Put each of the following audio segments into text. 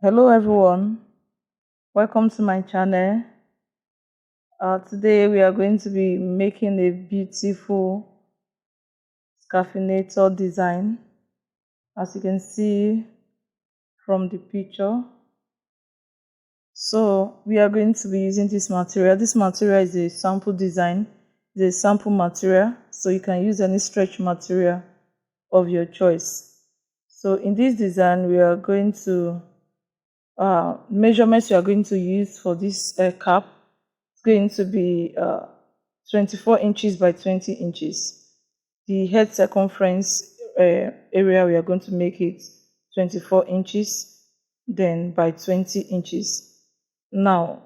Hello everyone, welcome to my channel. Today we are going to be making a beautiful scarfinator design, as you can see from the picture. So we are going to be using this material. This material is a sample design, it's a sample material, so you can use any stretch material of your choice. So in this design we are going to measurements we are going to use for this cap is going to be 24 inches by 20 inches. The head circumference area we are going to make it 24 inches, then by 20 inches. Now,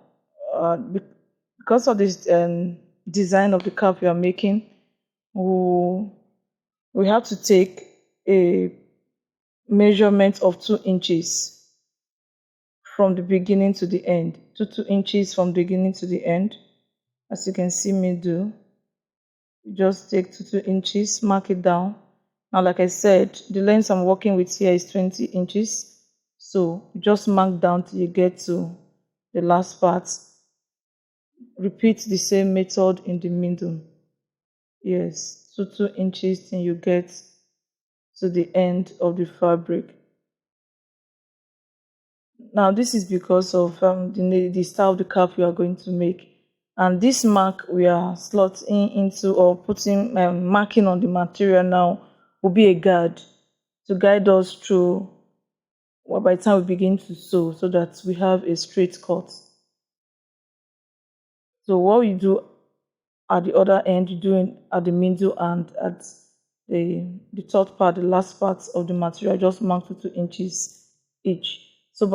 because of this design of the cap we are making, we have to take a measurement of 2 inches from the beginning to the end, 2 inches from beginning to the end, as you can see me do. Just take 2 inches, mark it down. Now, like I said, the length I'm working with here is 20 inches, so just mark down till you get to the last part. Repeat the same method in the middle. Yes, 2 inches till you get to the end of the fabric. Now, this is because of the style of the cap you are going to make. And this mark we are slotting into or putting marking on the material now will be a guide to guide us through by the time we begin to sew, so that we have a straight cut. So what we do at the other end, you do it at the middle and at the third part, the last part of the material, just mark 2 inches each. So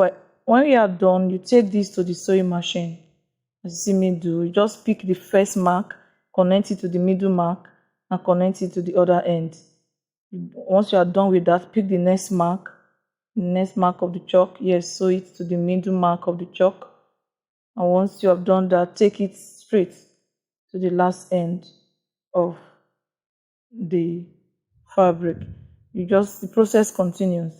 when you are done, you take this to the sewing machine. As you see me do, you just pick the first mark, connect it to the middle mark, and connect it to the other end. Once you are done with that, pick the next mark of the chalk. Yes, sew it to the middle mark of the chalk. And once you have done that, take it straight to the last end of the fabric. The process continues.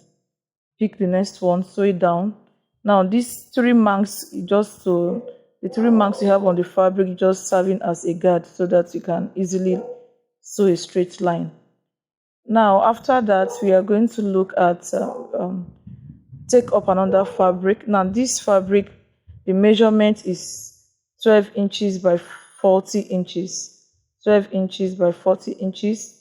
Pick the next one, sew it down. Now these 3 marks, the 3 marks you have on the fabric, just serving as a guide so that you can easily sew a straight line. Now after that, we are going to look at take up another fabric. Now this fabric, the measurement is 12 inches by 40 inches. 12 inches by 40 inches.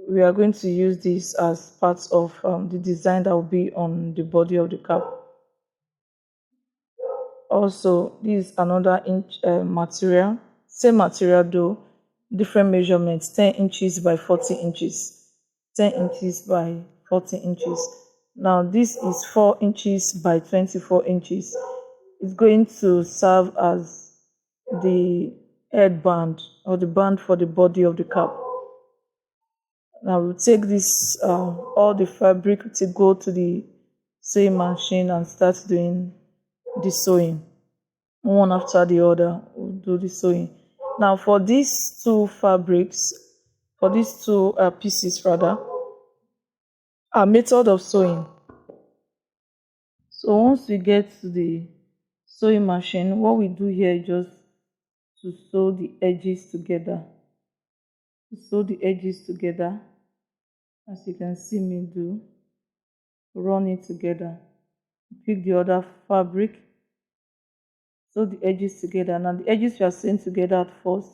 We are going to use this as part of the design that will be on the body of the cap. Also, this is another material, same material though, different measurements, 10 inches by 40 inches. 10 inches by 40 inches. Now this is 4 inches by 24 inches. It's going to serve as the headband or the band for the body of the cap. Now we'll take this all the fabric to go to the sewing machine and start doing the sewing. One after the other, we'll do the sewing. Now for these two fabrics, for these two pieces rather, our method of sewing. So once we get to the sewing machine, what we do here is just to sew the edges together. To sew the edges together, as you can see me do, run it together. Pick the other fabric, sew the edges together. Now the edges we are sewing together at first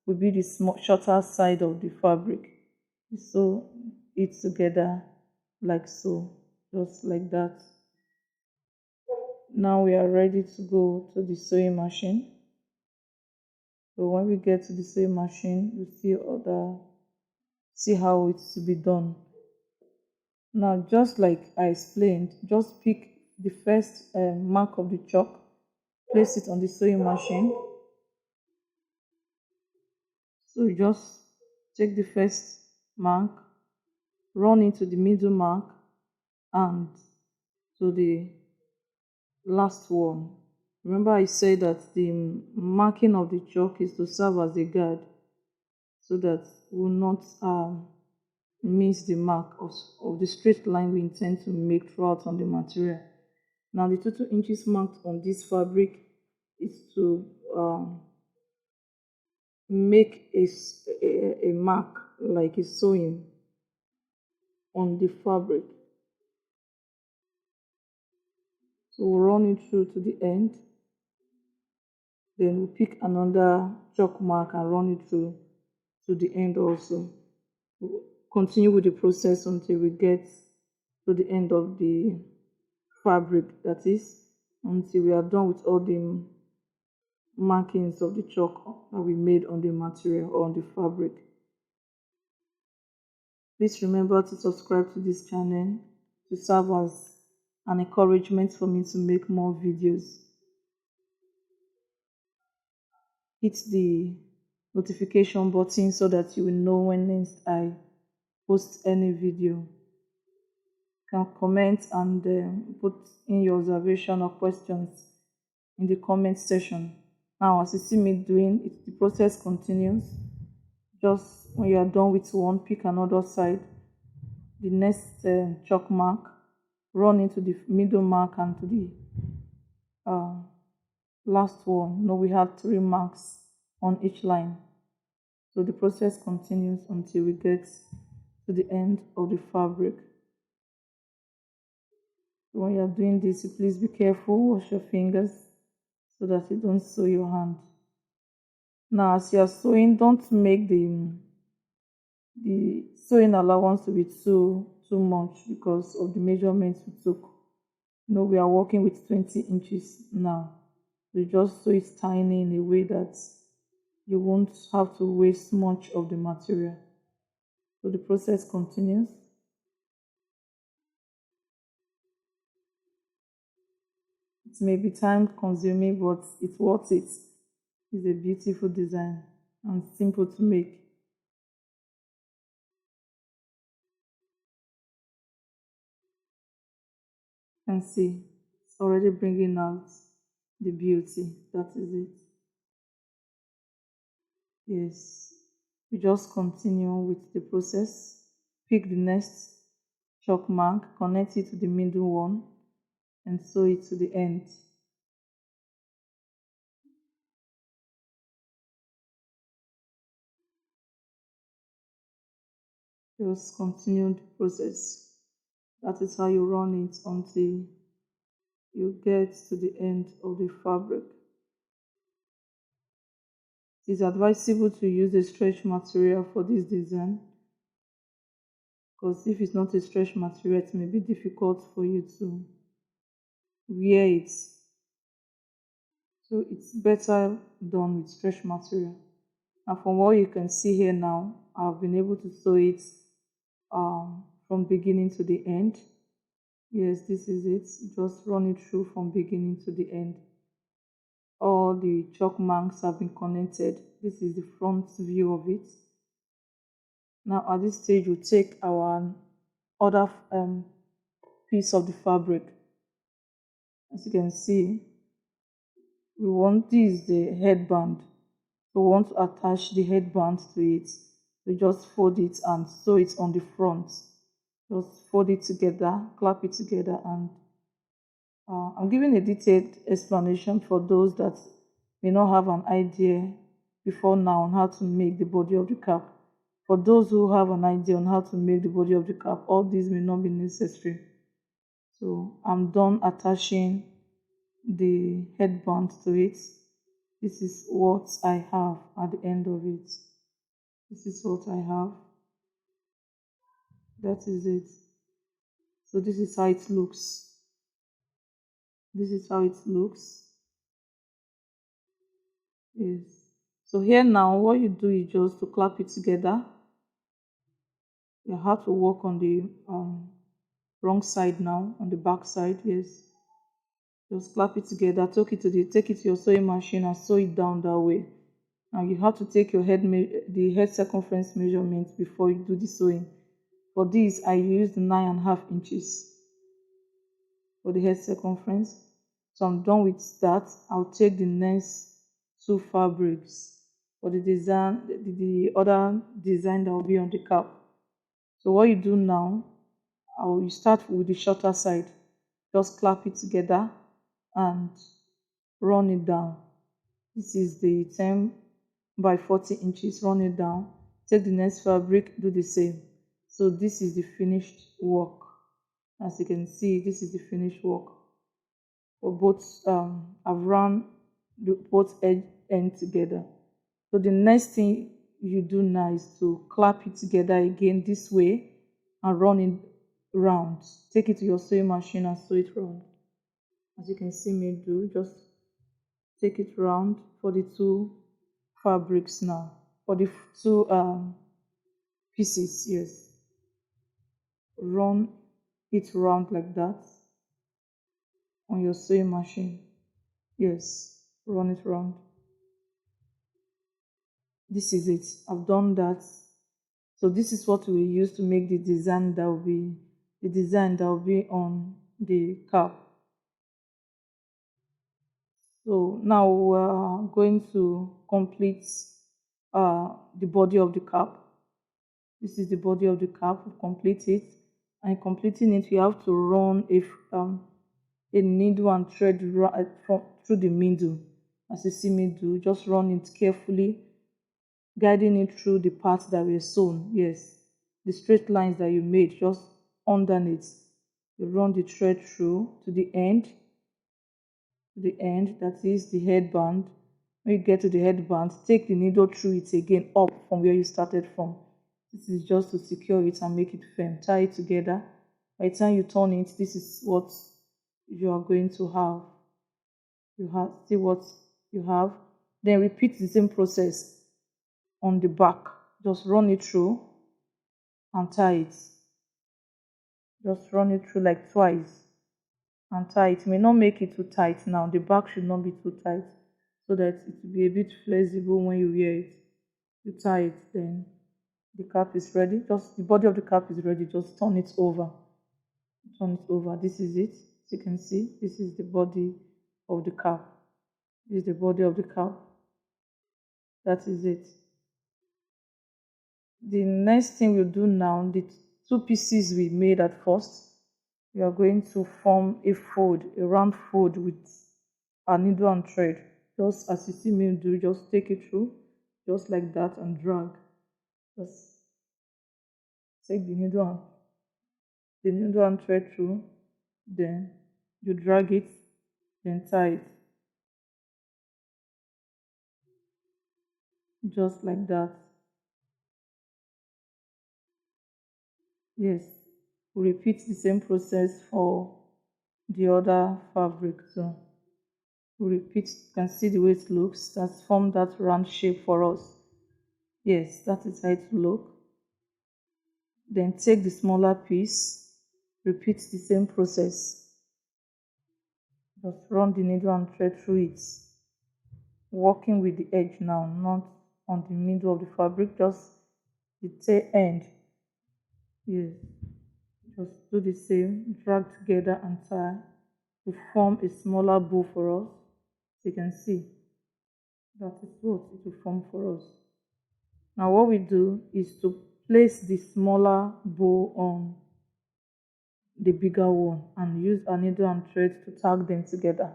will be the shorter side of the fabric. Sew it together like so, just like that. Now we are ready to go to the sewing machine. So when we get to the sewing machine, you see how it's to be done. Now, just like I explained, just pick the first mark of the chalk, place it on the sewing machine. So you just take the first mark, run into the middle mark and to the last one. Remember I said that the marking of the chalk is to serve as a guide so that we will not means the mark of the straight line we intend to make throughout on the material. Now the total inches marked on this fabric is to make a mark like a sewing on the fabric. So we'll run it through to the end. Then we'll pick another chalk mark and run it through to the end also. We'll continue with the process until we get to the end of the fabric, that is, until we are done with all the markings of the chalk that we made on the material or on the fabric. Please remember to subscribe to this channel to serve as an encouragement for me to make more videos. Hit the notification button so that you will know when next I post any video. You can comment and put in your observation or questions in the comment section. Now, as you see me doing it, the process continues. Just when you are done with one, pick another side, the next chalk mark, run into the middle mark and to the last one. No, we have 3 marks on each line. So the process continues until we get to the end of the fabric. When you are doing this, please be careful, wash your fingers so that you don't soil your hand. Now, as you are sewing, don't make the sewing allowance to be too much because of the measurements we took. No, we are working with 20 inches now. You just sew it tiny in a way that you won't have to waste much of the material. So the process continues. It may be time consuming, but it's worth it. It's a beautiful design and simple to make. You can see it's already bringing out the beauty. That is it. Yes, we just continue with the process. Pick the next chalk mark, connect it to the middle one, and sew it to the end. Just continue the process. That is how you run it until you get to the end of the fabric. It is advisable to use a stretch material for this design because if it's not a stretch material, it may be difficult for you to wear it. So it's better done with stretch material. And from what you can see here now, I've been able to sew it from beginning to the end. Yes, this is it. Just run it through from beginning to the end. All the chalk marks have been connected. This is the front view of it. Now at this stage, we'll take our other piece of the fabric. As you can see, this is the headband. So we want to attach the headband to it. So just fold it and sew it on the front. Just fold it together, clap it together, and I'm giving a detailed explanation for those that may not have an idea before now on how to make the body of the cap. For those who have an idea on how to make the body of the cap, all these may not be necessary. So I'm done attaching the headband to it. This is what I have at the end of it. This is what I have. That is it. So this is how it looks. This is how it looks. Yes. So here now, what you do is just to clap it together. You have to work on the wrong side now, on the back side. Yes. Just clap it together. Take it to your sewing machine and sew it down that way. Now you have to take your the head circumference measurement before you do the sewing. For this, I used 9.5 inches for the head circumference. So I'm done with that. I'll take the next 2 fabrics for the design, the other design that will be on the cap. So what you do now, you start with the shorter side. Just clap it together and run it down. This is the 10 by 40 inches. Run it down. Take the next fabric, do the same. So this is the finished work. As you can see, this is the finished work for both. I've run both edge end together. So the next thing you do now is to clap it together again this way and run it round. Take it to your sewing machine and sew it round. As you can see me do, just take it round for the two fabrics now. For the two pieces, yes. Run it round like that on your sewing machine. Yes, run it round. This is it. I've done that. So this is what we use to make the design that will be on the cap. So now we're going to complete the body of the cap. This is the body of the cap. We complete it, and completing it, you have to run a needle and thread through the middle. As you see me do, just run it carefully, guiding it through the parts that were sewn. Yes, the straight lines that you made, just underneath. You run the thread through to the end, that is the headband. When you get to the headband, take the needle through it again up from where you started from. This is just to secure it and make it firm. Tie it together. By the time you turn it, this is what you are going to have. See what you have. Then repeat the same process on the back. Just run it through and tie it. Just run it through like twice and tie it. You may not make it too tight now. The back should not be too tight so that it will be a bit flexible when you wear it. You tie it, then the cap is ready. Just the body of the cap is ready. Just turn it over. Turn it over. This is it. As you can see, this is the body of the cap. This is the body of the cap. That is it. The next thing we'll do now, the two pieces we made at first, we are going to form a fold, a round fold with a needle and thread. Just as you see me do, just take it through, just like that, and drag. Just take the needle and thread through, then you drag it, then tie it. Just like that. Yes, we repeat the same process for the other fabric. So we repeat, you can see the way it looks. That's formed that round shape for us. Yes, that is how it looks. Then take the smaller piece, repeat the same process. Just run the needle and thread through it, working with the edge now, not on the middle of the fabric, just the tail end. Yes, just do the same, drag together and tie to form a smaller bow for us. So you can see that is what it will form for us. Now what we do is to place the smaller bow on the bigger one and use a needle and thread to tag them together.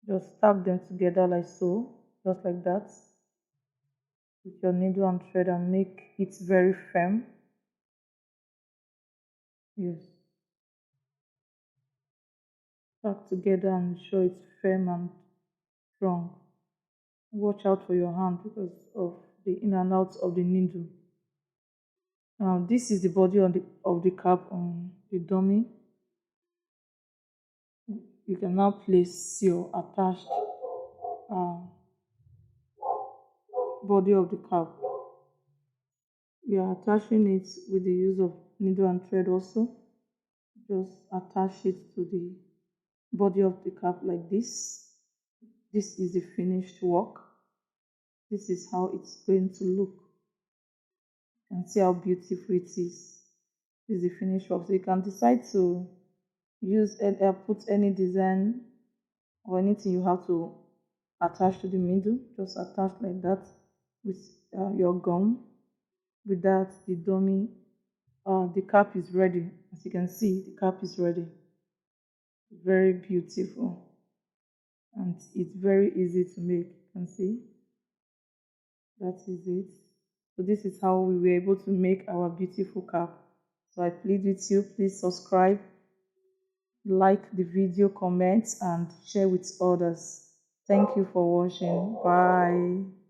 Just tag them together like so, just like that, with your needle and thread, and make it very firm. Yes, tag together and show it's firm and strong. Watch out for your hand because of the in and out of the needle. Now this is the body of the cap on the dummy. You can now place your attached body of the cap. We are attaching it with the use of needle and thread also. Just attach it to the body of the cap like this. This is the finished work. This is how it's going to look. You can see how beautiful it is. This is the finished work. So you can decide to put any design or anything you have to attach to the middle. Just attach like that with your gum. With that, the dummy The cap is ready. As you can see, the cap is ready. Very beautiful, and it's very easy to make. You can see that is it. So this is how we were able to make our beautiful cap. So I plead with you, please subscribe, like the video, comment, and share with others. Thank you for watching. Bye.